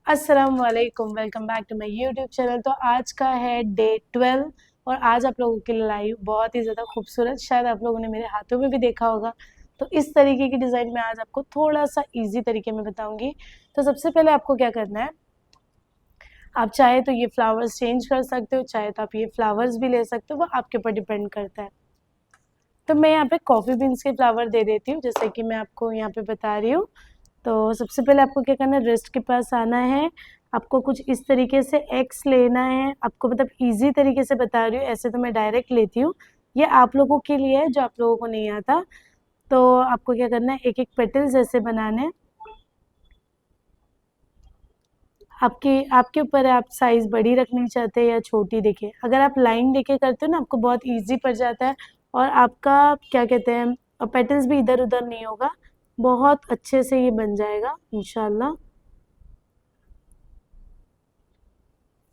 अस्सलाम वालेकुम, welcome back to my YouTube channel. तो आज का है डे 12 और आज आप लोगों के लिए लाई बहुत ही ज़्यादा खूबसूरत, शायद आप लोगों ने मेरे हाथों में भी देखा होगा। तो इस तरीके की डिज़ाइन मैं आज आपको थोड़ा सा इजी तरीके में बताऊंगी। तो सबसे पहले आपको क्या करना है, आप चाहे तो ये फ्लावर्स चेंज कर सकते हो, चाहे तो आप ये फ्लावर्स भी ले सकते हो, वो आपके ऊपर डिपेंड करता है। तो मैं यहाँ पे कॉफ़ी बीन्स के फ्लावर दे देती हूँ, जैसे कि मैं आपको यहाँ पे बता रही हूँ। तो सबसे पहले आपको क्या करना है, रिस्ट के पास आना है। आपको कुछ इस तरीके से एक्स लेना है। आपको मतलब इजी तरीके से बता रही हूँ, ऐसे तो मैं डायरेक्ट लेती हूँ, ये आप लोगों के लिए है जो आप लोगों को नहीं आता। तो आपको क्या करना है, एक एक पेटल्स ऐसे बनाने हैं। आपके आपके ऊपर है, आप साइज बड़ी रखनी चाहते हैं या छोटी। देखिए, अगर आप लाइन लेके करते हो ना, आपको बहुत इजी पड़ जाता है और आपका क्या कहते हैं, पेटल्स भी इधर उधर नहीं होगा, बहुत अच्छे से ये बन जाएगा इंशाल्लाह।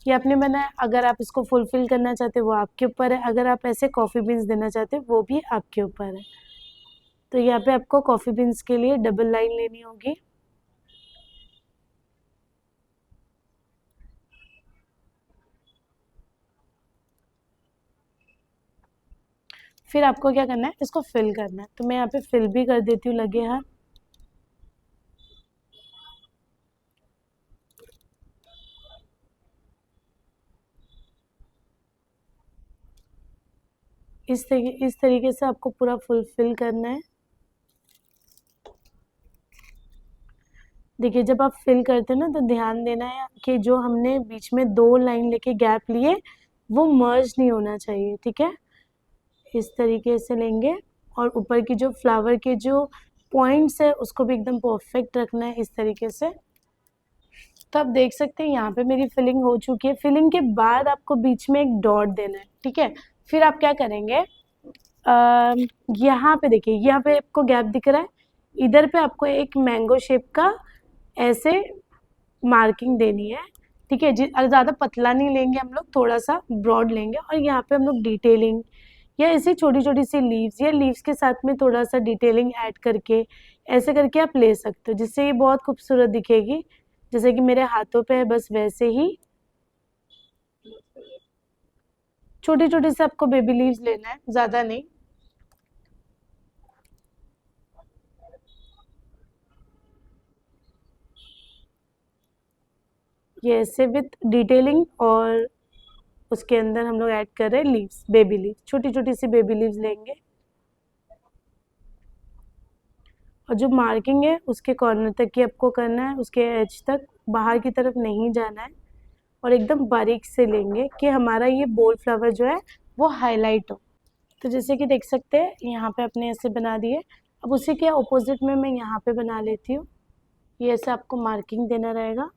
ये आपने बनाया, अगर आप इसको फुलफिल करना चाहते हो वो आपके ऊपर है, अगर आप ऐसे कॉफ़ी बीन्स देना चाहते हो वो भी आपके ऊपर है। तो यहाँ पे आपको कॉफ़ी बीन्स के लिए डबल लाइन लेनी होगी। फिर आपको क्या करना है, इसको फिल करना है। तो मैं यहाँ पे फिल भी कर देती हूँ लगे हाथ। इस तरीके से आपको पूरा फुलफिल करना है। देखिए, जब आप फिल करते हैं ना, तो ध्यान देना है कि जो हमने बीच में 2 लाइन लेके गैप लिए वो मर्ज नहीं होना चाहिए, ठीक है। इस तरीके से लेंगे और ऊपर की जो फ्लावर के जो पॉइंट्स है उसको भी एकदम परफेक्ट रखना है इस तरीके से। तो आप देख सकते हैं यहाँ पे मेरी फिलिंग हो चुकी है। फिलिंग के बाद आपको बीच में एक डॉट देना है, ठीक है। फिर आप क्या करेंगे, यहाँ पे देखिए, यहाँ पे आपको गैप दिख रहा है, इधर पे आपको एक मैंगो शेप का ऐसे मार्किंग देनी है, ठीक है। ज़्यादा पतला नहीं लेंगे हम लोग, थोड़ा सा ब्रॉड लेंगे और यहाँ पे हम लोग डिटेलिंग या ऐसी छोटी छोटी सी लीव्स या लीव्स के साथ में थोड़ा सा डिटेलिंग ऐड करके ऐसे करके आप ले सकते हो, जिससे ये बहुत खूबसूरत दिखेगी। जैसे कि मेरे हाथों पे है, बस वैसे ही छोटी छोटी से आपको बेबी लीव्स लेना है, ज़्यादा नहीं। ये ऐसे विथ डिटेलिंग और उसके अंदर हम लोग ऐड कर रहे हैं लीव्स, बेबी लीव्स, छोटी छोटी सी बेबी लीव्स लेंगे। और जो मार्किंग है उसके कॉर्नर तक ही आपको करना है, उसके एज तक, बाहर की तरफ नहीं जाना है। और एकदम बारीक से लेंगे कि हमारा ये बोल फ्लावर जो है वो हाईलाइट हो। तो जैसे कि देख सकते हैं यहाँ पे अपने ऐसे बना दिए। अब उसी के अपोजिट में मैं यहाँ पे बना लेती हूँ। ये ऐसे आपको मार्किंग देना रहेगा,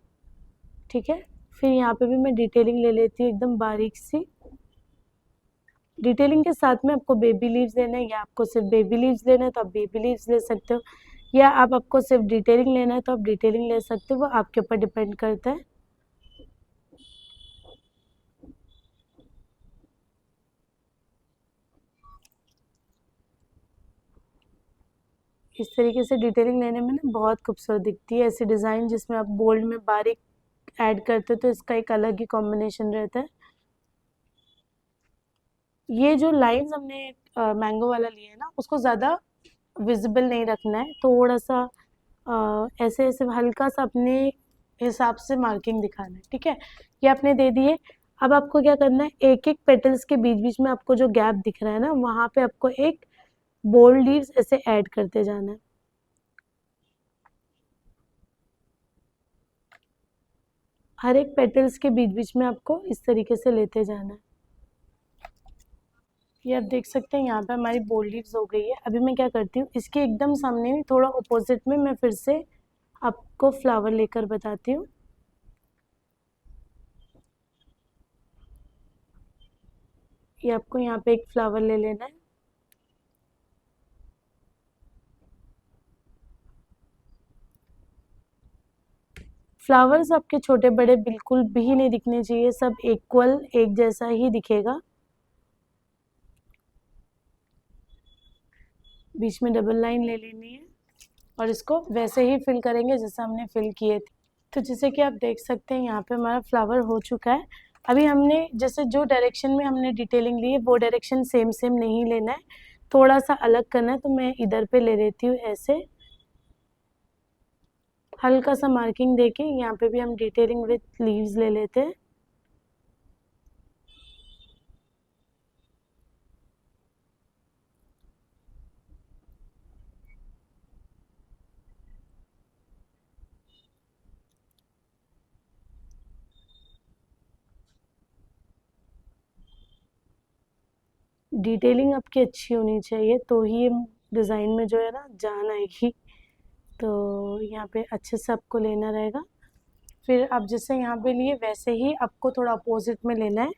ठीक है। फिर यहाँ पे भी मैं डिटेलिंग ले लेती हूँ एकदम बारीक सी। डिटेलिंग के साथ में आपको बेबी लीव्स लेना है, या आपको सिर्फ बेबी लीव्स लेना है तो आप बेबी लीव्स ले सकते हो, या आपको सिर्फ डिटेलिंग लेना है तो आप डिटेलिंग ले सकते हो, वो आपके ऊपर डिपेंड करता है। इस तरीके से डिटेलिंग लेने में ना बहुत खूबसूरत दिखती है ऐसी डिज़ाइन, जिसमें आप बोल्ड में बारीक ऐड करते हो तो इसका एक अलग ही कॉम्बिनेशन रहता है। ये जो लाइंस हमने मैंगो वाला लिया है ना, उसको ज़्यादा विजिबल नहीं रखना है, थोड़ा सा ऐसे ऐसे हल्का सा अपने हिसाब से मार्किंग दिखाना है, ठीक है। ये आपने दे दिए। अब आपको क्या करना है, एक एक पेटल्स के बीच बीच में आपको जो गैप दिख रहा है ना, वहाँ पे आपको एक बोल्ड लीव्स ऐसे ऐड करते जाना है। हर एक पेटल्स के बीच बीच में आपको इस तरीके से लेते जाना है। ये आप देख सकते हैं यहाँ पे हमारी बोल्ड लीव्स हो गई है। अभी मैं क्या करती हूँ, इसके एकदम सामने थोड़ा अपोजिट में मैं फिर से आपको फ्लावर लेकर बताती हूँ। ये आपको यहाँ पे एक फ्लावर ले लेना है। फ्लावर्स आपके छोटे बड़े बिल्कुल भी नहीं दिखने चाहिए, सब इक्वल एक जैसा ही दिखेगा। बीच में डबल लाइन ले लेनी है और इसको वैसे ही फिल करेंगे जैसे हमने फिल किए थे। तो जैसे कि आप देख सकते हैं यहाँ पे हमारा फ्लावर हो चुका है। अभी हमने जैसे जो डायरेक्शन में हमने डिटेलिंग ली है वो डायरेक्शन सेम सेम नहीं लेना है, थोड़ा सा अलग करना है। तो मैं इधर पे ले लेती हूँ, ऐसे हल्का सा मार्किंग देके यहाँ पे भी हम डिटेलिंग विथ लीव्स ले लेते हैं। डिटेलिंग आपकी अच्छी होनी चाहिए तो ही डिज़ाइन में जो है ना जान आएगी। तो यहाँ पे अच्छे से आपको लेना रहेगा। फिर आप जैसे यहाँ पे लिए वैसे ही आपको थोड़ा अपोजिट में लेना है,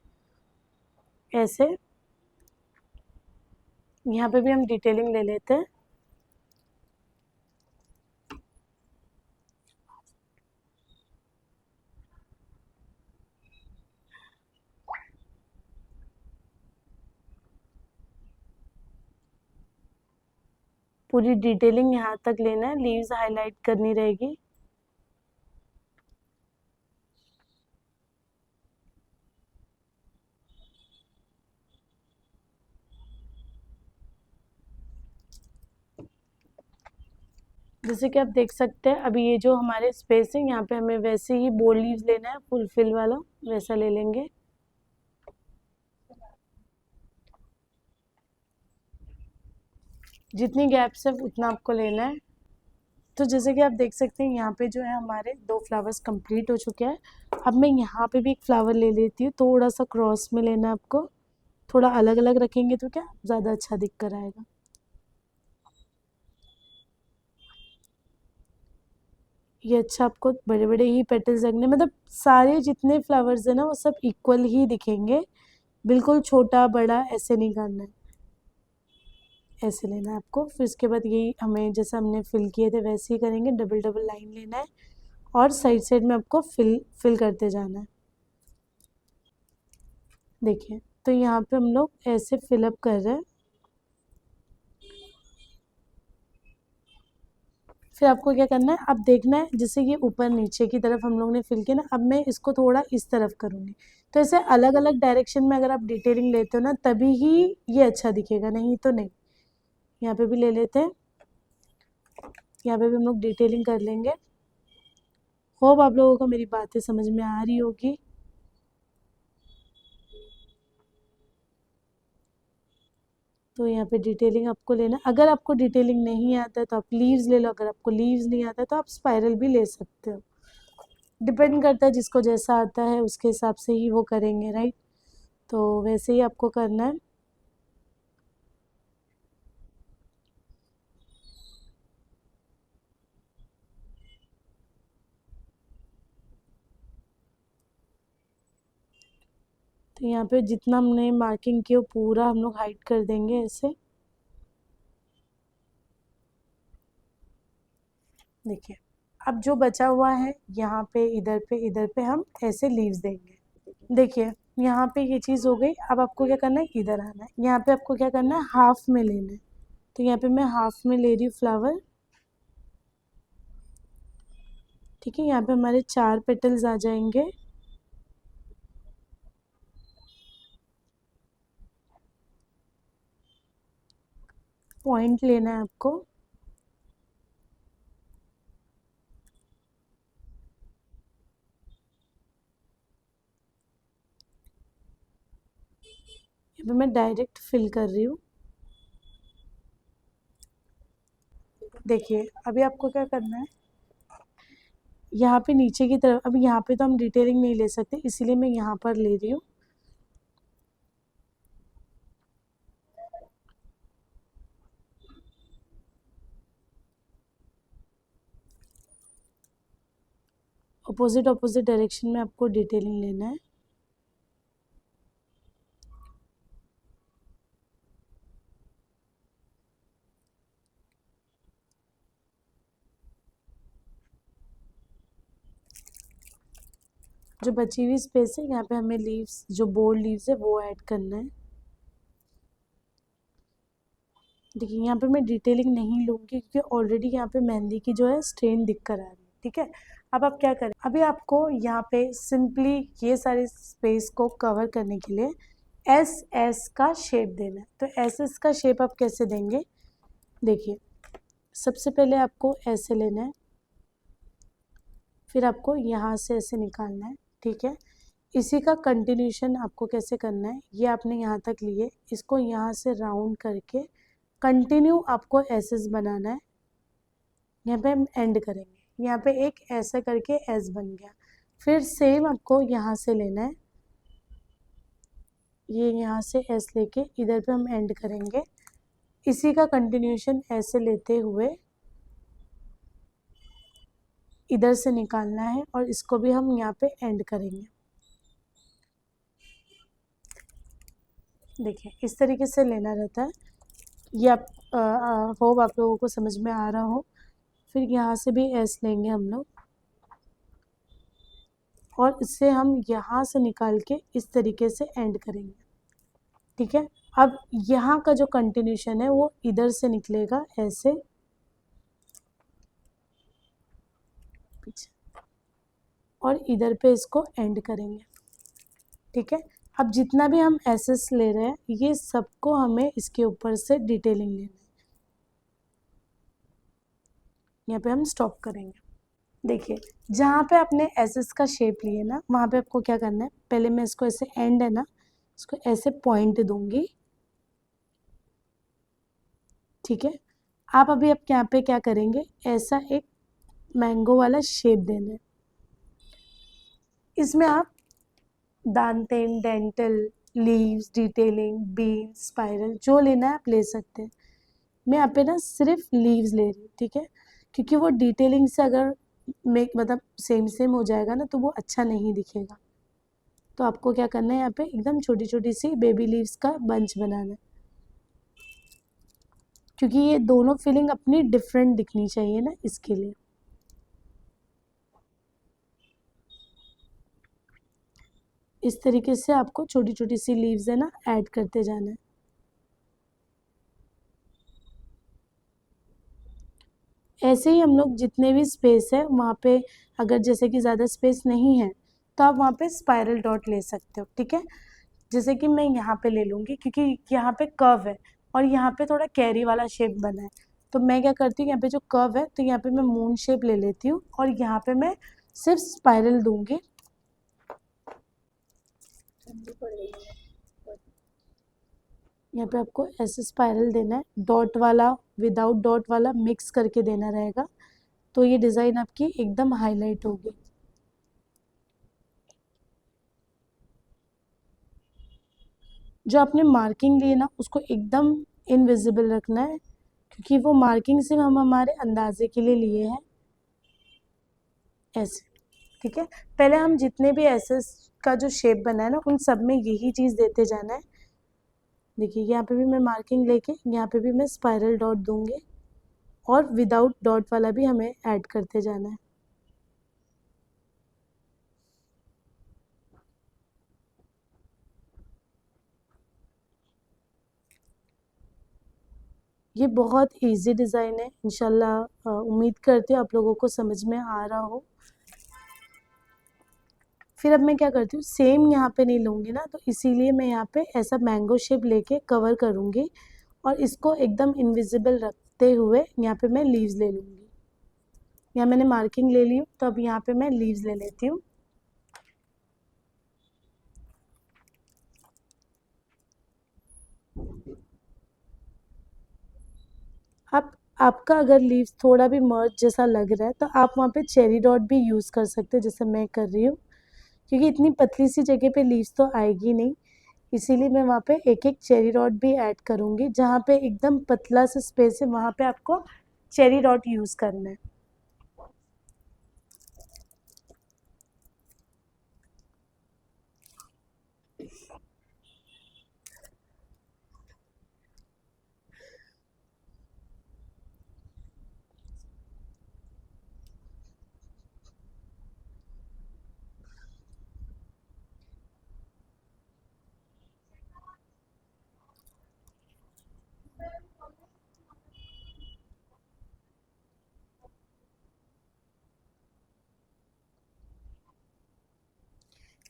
ऐसे। यहाँ पे भी हम डिटेलिंग ले लेते हैं। पूरी डिटेलिंग यहाँ तक लेना है, लीव्स हाईलाइट करनी रहेगी। जैसे कि आप देख सकते हैं अभी ये जो हमारे स्पेस है यहाँ पे हमें वैसे ही बोल्ड लीव्स लेना है, फुल फिल वाला वैसा ले लेंगे। जितनी गैप्स है उतना आपको लेना है। तो जैसे कि आप देख सकते हैं यहाँ पे जो है हमारे 2 फ्लावर्स कंप्लीट हो चुके हैं। अब मैं यहाँ पे भी एक फ्लावर ले लेती हूँ, थोड़ा सा क्रॉस में लेना है आपको। थोड़ा अलग अलग रखेंगे तो क्या ज़्यादा अच्छा दिख कर आएगा। ये अच्छा आपको बड़े बड़े ही पेटल्स रखने, मतलब सारे जितने फ्लावर्स है ना वो सब इक्वल ही दिखेंगे, बिल्कुल छोटा बड़ा ऐसे नहीं करना है। ऐसे लेना है आपको। फिर इसके बाद यही हमें जैसे हमने फिल किए थे वैसे ही करेंगे, डबल डबल लाइन लेना है और साइड साइड में आपको फिल करते जाना है। देखिए तो यहाँ पे हम लोग ऐसे फिलअप कर रहे हैं। फिर आपको क्या करना है, अब देखना है जैसे ये ऊपर नीचे की तरफ हम लोग ने फिल किया ना, अब मैं इसको थोड़ा इस तरफ करूँगी। तो ऐसे अलग अलग डायरेक्शन में अगर आप डिटेलिंग लेते हो ना तभी ही ये अच्छा दिखेगा, नहीं तो नहीं। यहाँ पे भी ले लेते हैं, यहाँ पे भी हम लोग डिटेलिंग कर लेंगे। होप आप लोगों को मेरी बातें समझ में आ रही होगी। तो यहाँ पे डिटेलिंग आपको लेना, अगर आपको डिटेलिंग नहीं आता है तो आप लीव्स ले लो, अगर आपको लीव्स नहीं आता है तो आप स्पाइरल भी ले सकते हो। डिपेंड करता है जिसको जैसा आता है उसके हिसाब से ही वो करेंगे, राइट। तो वैसे ही आपको करना है। तो यहाँ पे जितना हमने मार्किंग की वो पूरा हम लोग हाइड कर देंगे ऐसे। देखिए अब जो बचा हुआ है यहाँ पे इधर पे हम ऐसे लीव्स देंगे। देखिए यहाँ पे ये चीज़ हो गई। अब आपको क्या करना है, इधर आना है। यहाँ पे आपको क्या करना है, हाफ में लेना है। तो यहाँ पे मैं हाफ में ले रही हूँ फ्लावर। ठीक है, यहाँ पे हमारे 4 पेटल्स आ जाएंगे। पॉइंट लेना है आपको। यहाँ पे मैं डायरेक्ट फिल कर रही हूँ। देखिए अभी आपको क्या करना है, यहाँ पे नीचे की तरफ, अब यहाँ पे तो हम डिटेलिंग नहीं ले सकते इसीलिए मैं यहाँ पर ले रही हूँ। अपोजिट डायरेक्शन में आपको डिटेलिंग लेना है। जो बची हुई स्पेस है यहाँ पे हमें लीव्स, जो बोल्ड लीव्स है वो ऐड करना है। देखिए यहाँ पे मैं डिटेलिंग नहीं लूँगी क्योंकि ऑलरेडी यहाँ पे मेहंदी की जो है स्ट्रेन दिख कर आ रही है। ठीक है, अब आप क्या करें, अभी आपको यहाँ पे सिंपली ये सारे स्पेस को कवर करने के लिए एस एस का शेप देना है। तो एस एस का शेप आप कैसे देंगे, देखिए सबसे पहले आपको ऐसे लेना है, फिर आपको यहाँ से ऐसे निकालना है, ठीक है। इसी का कंटिन्यूशन आपको कैसे करना है, ये आपने यहाँ तक लिए, इसको यहाँ से राउंड करके कंटिन्यू आपको एस बनाना है। यहाँ पे हम एंड करेंगे, यहाँ पे एक ऐसा करके एस बन गया। फिर सेम आपको यहाँ से लेना है, ये यहाँ से एस लेके इधर पे हम एंड करेंगे। इसी का कंटिन्यूशन ऐसे लेते हुए इधर से निकालना है और इसको भी हम यहाँ पे एंड करेंगे। देखिए इस तरीके से लेना रहता है। ये आप होप आप लोगों को समझ में आ रहा हो। फिर यहाँ से भी एस लेंगे हम लोग और इससे हम यहाँ से निकाल के इस तरीके से एंड करेंगे, ठीक है। अब यहाँ का जो कंटिन्यूशन है वो इधर से निकलेगा ऐसे पीछे और इधर पे इसको एंड करेंगे, ठीक है। अब जितना भी हम एसेस ले रहे हैं ये सबको हमें इसके ऊपर से डिटेलिंग लेना है। यहाँ पे हम स्टॉप करेंगे। देखिए जहाँ पे आपने एसेस का शेप लिए ना, वहाँ पे आपको क्या करना है, पहले मैं इसको ऐसे एंड है ना, इसको ऐसे पॉइंट दूंगी, ठीक है। आप अभी आप यहाँ पे क्या करेंगे, ऐसा एक मैंगो वाला शेप देना है। इसमें आप दांतेन, dental, leaves, detailing, bean, spiral जो लेना है आप ले सकते हैं। मैं यहाँ पे ना सिर्फ लीव्स ले रही हूँ, ठीक है, क्योंकि वो डिटेलिंग से अगर मेक मतलब सेम सेम हो जाएगा ना तो वो अच्छा नहीं दिखेगा। तो आपको क्या करना है, यहाँ पे एकदम छोटी छोटी सी बेबी लीव्स का बंच बनाना है, क्योंकि ये दोनों फीलिंग अपनी डिफरेंट दिखनी चाहिए ना, इसके लिए। इस तरीके से आपको छोटी छोटी सी लीव्स है ना ऐड करते जाना है। ऐसे ही हम लोग जितने भी स्पेस है वहाँ पे, अगर जैसे कि ज़्यादा स्पेस नहीं है तो आप वहाँ पे स्पाइरल डॉट ले सकते हो, ठीक है। जैसे कि मैं यहाँ पे ले लूँगी क्योंकि यहाँ पे कर्व है और यहाँ पे थोड़ा कैरी वाला शेप बना है। तो मैं क्या करती हूँ, यहाँ पे जो कर्व है तो यहाँ पे मैं मून शेप ले लेती हूँ और यहाँ पे मैं सिर्फ स्पाइरल दूंगी। यहाँ पे आपको ऐसे स्पाइरल देना है, डॉट वाला विदाउट डॉट वाला मिक्स करके देना रहेगा, तो ये डिज़ाइन आपकी एकदम हाईलाइट होगी। जो आपने मार्किंग ली है ना उसको एकदम इनविजिबल रखना है, क्योंकि वो मार्किंग सिर्फ हम हमारे अंदाजे के लिए लिए हैं, ऐसे, ठीक है। पहले हम जितने भी ऐसे का जो शेप बना है ना उन सब में यही चीज़ देते जाना है। देखिए यहाँ पे भी मैं मार्किंग लेके यहाँ पे भी मैं स्पाइरल डॉट दूंगी और विदाउट डॉट वाला भी हमें ऐड करते जाना है। ये बहुत इजी डिज़ाइन है, इंशाल्लाह उम्मीद करती हूँ आप लोगों को समझ में आ रहा हो। फिर अब मैं क्या करती हूँ, सेम यहाँ पे नहीं लूँगी ना, तो इसीलिए मैं यहाँ पे ऐसा मैंगो शेप लेके कवर करूँगी और इसको एकदम इनविजिबल रखते हुए यहाँ पे मैं लीव्स ले लूँगी। यहाँ मैंने मार्किंग ले ली हूँ तो अब यहाँ पे मैं लीव्स ले लेती हूँ। आप आपका अगर लीव्स थोड़ा भी मर्ज जैसा लग रहा है तो आप वहाँ पे चेरी डॉट भी यूज़ कर सकते हैं, जैसे मैं कर रही हूँ, क्योंकि इतनी पतली सी जगह पे लीव्स तो आएगी नहीं, इसीलिए मैं वहाँ पे एक एक चेरी डॉट भी ऐड करूँगी। जहाँ पे एकदम पतला सा स्पेस है वहाँ पे आपको चेरी डॉट यूज़ करना है।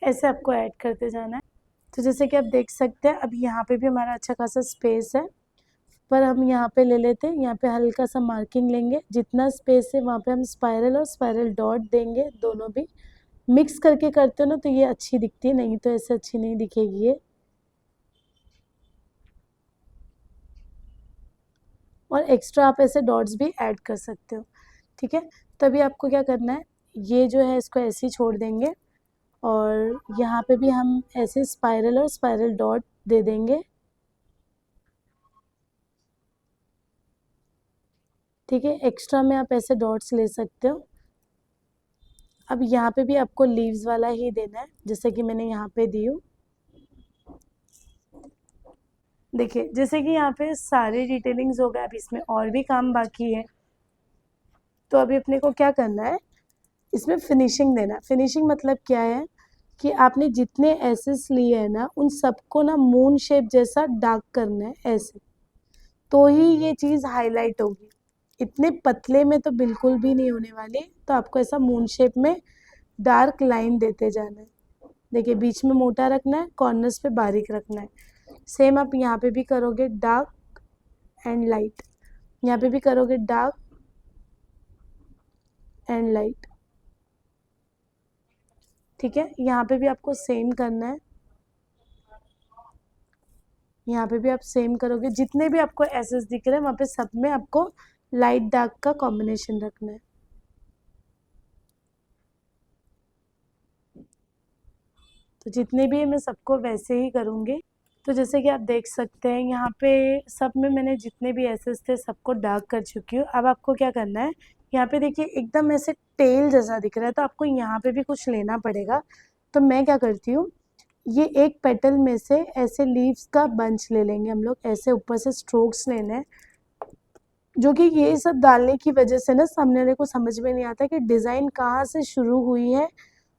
ऐसे आपको ऐड करते जाना है। तो जैसे कि आप देख सकते हैं अब यहाँ पे भी हमारा अच्छा खासा स्पेस है, पर हम यहाँ पे ले लेते हैं, यहाँ पे हल्का सा मार्किंग लेंगे, जितना स्पेस है वहाँ पे हम स्पाइरल और स्पाइरल डॉट देंगे, दोनों भी मिक्स करके करते हो ना तो ये अच्छी दिखती है, नहीं तो ऐसे अच्छी नहीं दिखेगी ये। और एक्स्ट्रा आप ऐसे डॉट्स भी ऐड कर सकते हो, ठीक है। तभी आपको क्या करना है, ये जो है इसको ऐसे ही छोड़ देंगे और यहाँ पे भी हम ऐसे स्पाइरल और स्पाइरल डॉट दे देंगे, ठीक है। एक्स्ट्रा में आप ऐसे डॉट्स ले सकते हो। अब यहाँ पे भी आपको लीव्स वाला ही देना है, जैसे कि मैंने यहाँ पे दी हूँ। देखिए जैसे कि यहाँ पे सारी डिटेलिंग्स हो गए, अब इसमें और भी काम बाकी है। तो अभी अपने को क्या करना है, इसमें फिनिशिंग देना है। फिनिशिंग मतलब क्या है कि आपने जितने एसेस लिए हैं ना उन सबको ना मून शेप जैसा डार्क करना है ऐसे, तो ही ये चीज़ हाईलाइट होगी। इतने पतले में तो बिल्कुल भी नहीं होने वाली, तो आपको ऐसा मून शेप में डार्क लाइन देते जाना है। देखिए बीच में मोटा रखना है, कॉर्नर्स पे बारीक रखना है। सेम आप यहाँ पे भी करोगे, डार्क एंड लाइट, यहाँ पे भी करोगे डार्क एंड लाइट, ठीक है। यहाँ पे भी आपको सेम करना है, यहाँ पे भी आप सेम करोगे। जितने भी आपको एसेस दिख रहे हैं वहाँ पे सब में आपको लाइट डार्क का कॉम्बिनेशन रखना है। तो जितने भी है मैं सबको वैसे ही करूँगी। तो जैसे कि आप देख सकते हैं यहाँ पे सब में मैंने जितने भी एसेस थे सबको डार्क कर चुकी हूँ। अब आपको क्या करना है, यहाँ पे देखिए एकदम ऐसे टेल जैसा दिख रहा है, तो आपको यहाँ पे भी कुछ लेना पड़ेगा। तो मैं क्या करती हूँ, ये एक पेटल में से ऐसे लीव्स का बंच ले लेंगे हम लोग, ऐसे ऊपर से स्ट्रोक्स लेने हैं, जो कि ये सब डालने की वजह से ना सामने वाले को समझ में नहीं आता कि डिज़ाइन कहाँ से शुरू हुई है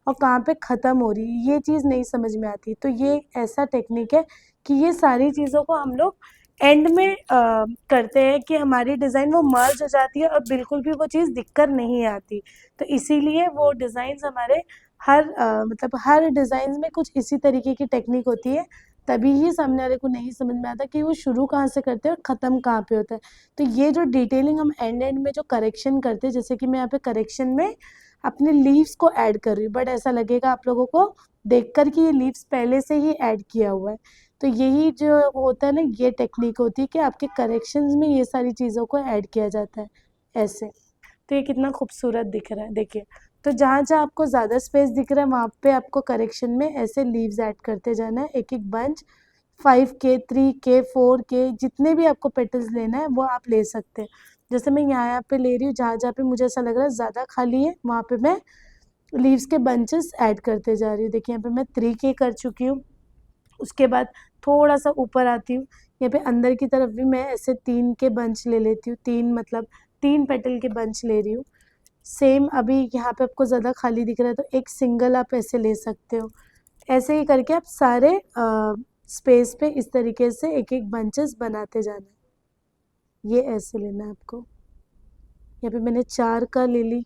और कहाँ पे ख़त्म हो रही है, ये चीज़ नहीं समझ में आती। तो ये ऐसा टेक्निक है कि ये सारी चीज़ों को हम लोग एंड में करते हैं कि हमारी डिज़ाइन वो मर्ज हो जाती है और बिल्कुल भी वो चीज़ दिक्कत नहीं आती। तो इसीलिए वो डिज़ाइंस हमारे हर मतलब हर डिज़ाइन में कुछ इसी तरीके की टेक्निक होती है, तभी ही सामने वाले को नहीं समझ में आता कि वो शुरू कहाँ से करते हैं और ख़त्म कहाँ पे होता है। तो ये जो डिटेलिंग हम एंड एंड में जो करेक्शन करते हैं, जैसे कि मैं यहाँ पे करेक्शन में अपने लीव्स को ऐड कर रही हूँ, बट ऐसा लगेगा आप लोगों को देखकर कि ये लीव्स पहले से ही ऐड किया हुआ है। तो यही जो होता है ना, ये टेक्निक होती है कि आपके करेक्शंस में ये सारी चीज़ों को ऐड किया जाता है ऐसे। तो ये कितना खूबसूरत दिख रहा है देखिए। तो जहाँ जहाँ आपको ज़्यादा स्पेस दिख रहा है वहाँ पे आपको करेक्शन में ऐसे लीव्स ऐड करते जाना है, एक एक बंच 5K 3K 4K जितने भी आपको पेटल्स लेना है वो आप ले सकते हैं। जैसे मैं यहाँ पे ले रही हूँ, जहाँ जहाँ पे मुझे ऐसा लग रहा है ज़्यादा खाली है वहाँ पे मैं लीव्स के बंचेस ऐड करते जा रही हूँ। देखिए यहाँ पे मैं 3K कर चुकी हूँ। उसके बाद थोड़ा सा ऊपर आती हूँ, यहाँ पे अंदर की तरफ भी मैं ऐसे 3 के बंच ले लेती हूँ, 3 मतलब 3 पेटल के बंच ले रही हूँ। सेम अभी यहाँ पे आपको ज़्यादा खाली दिख रहा है तो एक सिंगल आप ऐसे ले सकते हो। ऐसे ही करके आप सारे स्पेस पे इस तरीके से एक एक बंचेस बनाते जाना है। ये ऐसे लेना है आपको। यहाँ पे मैंने 4 का ले ली,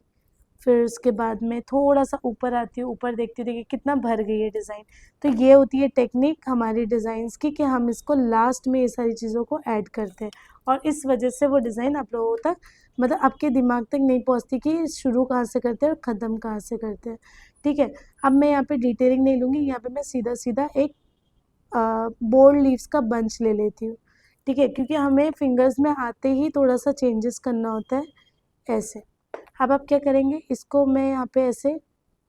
फिर उसके बाद में थोड़ा सा ऊपर आती हूँ, ऊपर देखती हूँ, देखिए कितना भर गई है डिज़ाइन। तो ये होती है टेक्निक हमारी डिज़ाइंस की कि हम इसको लास्ट में ये सारी चीज़ों को ऐड करते हैं और इस वजह से वो डिज़ाइन आप लोगों तक मतलब आपके दिमाग तक नहीं पहुँचती कि शुरू कहाँ से करते हैं और ख़त्म कहाँ से करते हैं, ठीक है। अब मैं यहाँ पे डिटेलिंग नहीं लूँगी, यहाँ पे मैं सीधा सीधा एक बोल्ड लीव्स का बंच ले लेती हूँ, ठीक है, क्योंकि हमें फिंगर्स में आते ही थोड़ा सा चेंजेस करना होता है ऐसे। अब आप क्या करेंगे, इसको मैं यहाँ पे ऐसे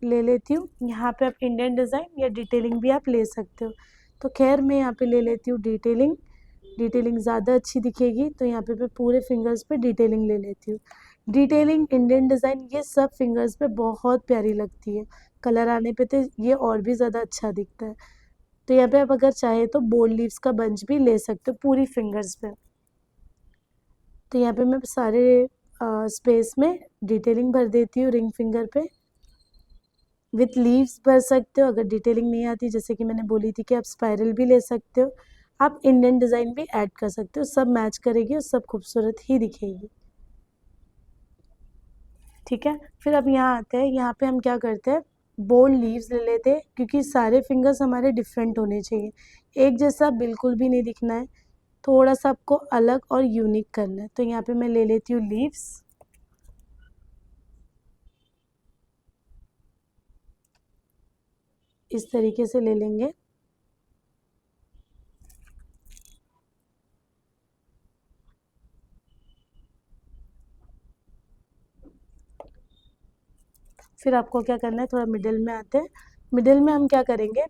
ले लेती हूँ, यहाँ पे आप इंडियन डिज़ाइन या डिटेलिंग भी आप ले सकते हो। तो खैर मैं यहाँ पे ले लेती हूँ डिटेलिंग, डिटेलिंग ज़्यादा अच्छी दिखेगी तो यहाँ पे मैं पूरे फिंगर्स पे डिटेलिंग ले लेती हूँ। डिटेलिंग, इंडियन डिज़ाइन, ये सब फिंगर्स पे बहुत प्यारी लगती है, कलर आने पे तो ये और भी ज़्यादा अच्छा दिखता है। तो यहाँ पे आप अगर चाहे तो बोल्ड लीव्स का बंच भी ले सकते हो पूरी फिंगर्स पे। तो यहाँ पे मैं सारे स्पेस में डिटेलिंग भर देती हूँ रिंग फिंगर पे। विथ लीव्स भर सकते हो अगर डिटेलिंग नहीं आती, जैसे कि मैंने बोली थी कि आप स्पाइरल भी ले सकते हो, आप इंडियन डिज़ाइन भी ऐड कर सकते हो, सब मैच करेगी और सब खूबसूरत ही दिखेगी, ठीक है। फिर अब यहाँ आते हैं, यहाँ पे हम क्या करते हैं, बोल्ड लीव्स ले लेते हैं, क्योंकि सारे फिंगर्स हमारे डिफरेंट होने चाहिए, एक जैसा बिल्कुल भी नहीं दिखना है, थोड़ा सा आपको अलग और यूनिक करना है। तो यहाँ पे मैं ले लेती हूँ लीव्स। इस तरीके से ले लेंगे। फिर आपको क्या करना है, थोड़ा मिडिल में आते हैं। मिडिल में हम क्या करेंगे,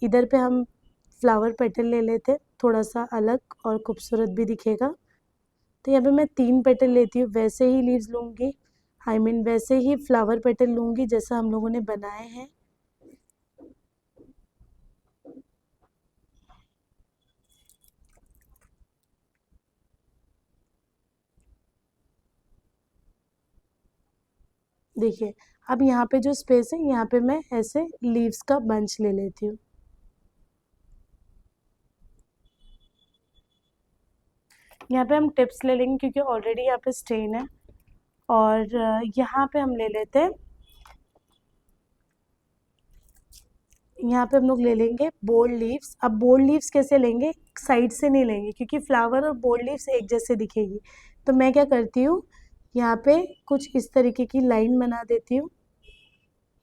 इधर पे हम फ्लावर पेटल ले लेते हैं, थोड़ा सा अलग और खूबसूरत भी दिखेगा। तो यहाँ पे मैं 3 पेटल लेती हूँ, वैसे ही लीव्स लूँगी, आई मीन वैसे ही फ्लावर पेटल लूँगी जैसा हम लोगों ने बनाए हैं। देखिए, अब यहाँ पे जो स्पेस है, यहाँ पे मैं ऐसे लीव्स का बंच ले लेती हूँ। यहाँ पे हम टिप्स ले लेंगे, क्योंकि ऑलरेडी यहाँ पे स्टेन है। और यहाँ पे हम ले लेते हैं, यहाँ पे हम लोग ले लेंगे बोल्ड लीव्स। अब बोल्ड लीव्स कैसे लेंगे, साइड से नहीं लेंगे, क्योंकि फ्लावर और बोल्ड लीव्स एक जैसे दिखेगी। तो मैं क्या करती हूँ, यहाँ पे कुछ इस तरीके की लाइन बना देती हूँ।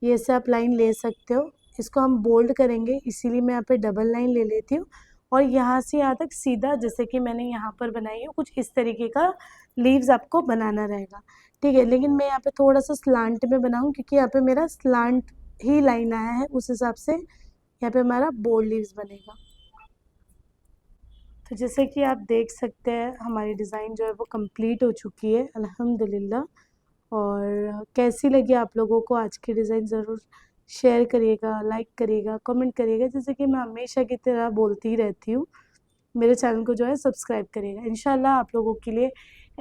ये से आप लाइन ले सकते हो, इसको हम बोल्ड करेंगे, इसीलिए मैं यहाँ पे डबल लाइन ले लेती हूँ। और यहाँ से यहाँ तक सीधा, जैसे कि मैंने यहाँ पर बनाई है, कुछ इस तरीके का लीव्स आपको बनाना रहेगा, ठीक है। लेकिन मैं यहाँ पे थोड़ा सा स्लांट में बनाऊँ, क्योंकि यहाँ पे मेरा स्लांट ही लाइन आया है, उस हिसाब से यहाँ पे हमारा बोल्ड लीव्स बनेगा। तो जैसे कि आप देख सकते हैं, हमारी डिज़ाइन जो है वो कंप्लीट हो चुकी है अल्हम्दुलिल्लाह। और कैसी लगी आप लोगों को आज की डिज़ाइन, ज़रूर शेयर करिएगा, लाइक करिएगा, कमेंट करिएगा। जैसे कि मैं हमेशा की तरह बोलती ही रहती हूँ, मेरे चैनल को जो है सब्सक्राइब करिएगा। इंशाल्लाह आप लोगों के लिए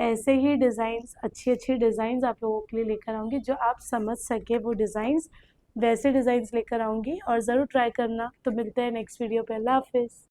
ऐसे ही डिज़ाइंस, अच्छी अच्छी डिज़ाइंस आप लोगों के लिए लेकर आऊँगी, जो आप समझ सके वो डिज़ाइंस, वैसे डिज़ाइंस लेकर आऊँगी। और ज़रूर ट्राई करना। तो मिलते हैं नेक्स्ट वीडियो पे। अल्लाह हाफिज़।